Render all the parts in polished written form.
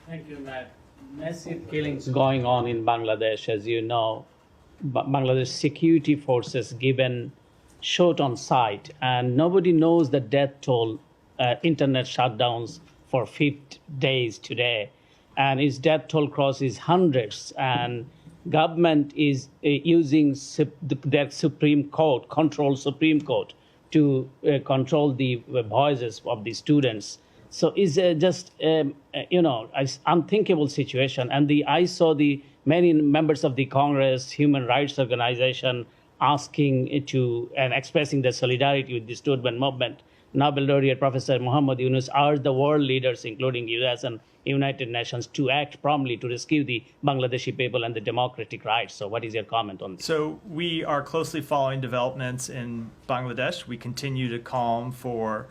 Thank you, Matt. Massive killings going on in Bangladesh, as you know. Bangladesh security forces given shot on sight, and nobody knows the death toll. Internet shutdowns for 50 days today, and its death toll crosses hundreds. And government is using their Supreme Court, control Supreme Court, to control the voices of the students. So it's just unthinkable situation. And I saw the many members of the Congress, human rights organization, asking to and expressing their solidarity with the student movement. Nobel laureate Professor Muhammad Yunus urged the world leaders, including US and United Nations, to act promptly to rescue the Bangladeshi people and the democratic rights. So what is your comment on this? So we are closely following developments in Bangladesh. We continue to call for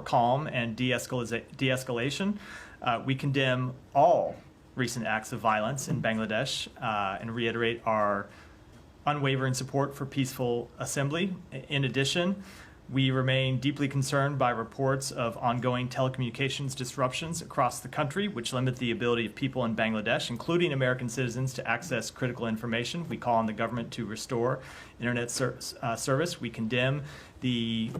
calm and de-escalation. We condemn all recent acts of violence in Bangladesh and reiterate our unwavering support for peaceful assembly. In addition, we remain deeply concerned by reports of ongoing telecommunications disruptions across the country, which limit the ability of people in Bangladesh, including American citizens, to access critical information. We call on the government to restore internet service. We condemn the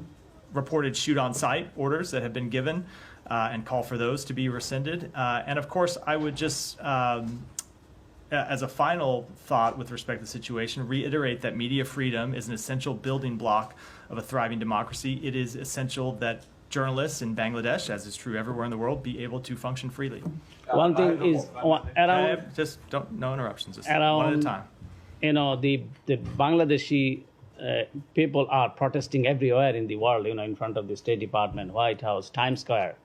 reported shoot-on-sight orders that have been given and call for those to be rescinded. And of course, I would just as a final thought with respect to the situation, reiterate that media freedom is an essential building block of a thriving democracy. It is essential that journalists in Bangladesh, as is true everywhere in the world, be able to function freely. One thing is around no interruptions, just around, one at a time. The Bangladeshi people are protesting everywhere in the world, in front of the State Department, White House, Times Square.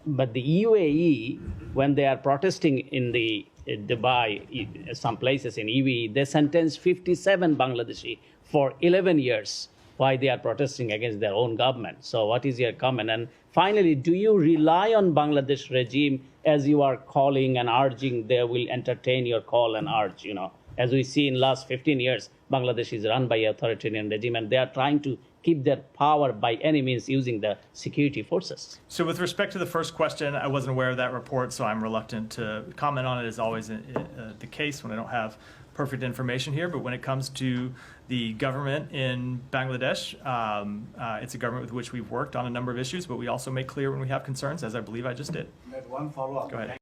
But the UAE, when they are protesting in the Dubai, some places in UAE, they sentenced 57 Bangladeshi for 11 years. Why they are protesting against their own government? So what is your comment? And finally, do you rely on Bangladesh regime as you are calling and urging they will entertain your call and urge? As we see in last 15 years, Bangladesh is run by authoritarian regime, and they are trying to keep their power by any means using the security forces. So with respect to the first question, I wasn't aware of that report, so I'm reluctant to comment on it, as always the case when I don't have perfect information here. But when it comes to the government in Bangladesh, it's a government with which we've worked on a number of issues, but we also make clear when we have concerns, as I believe I just did. One follow-up. Go ahead.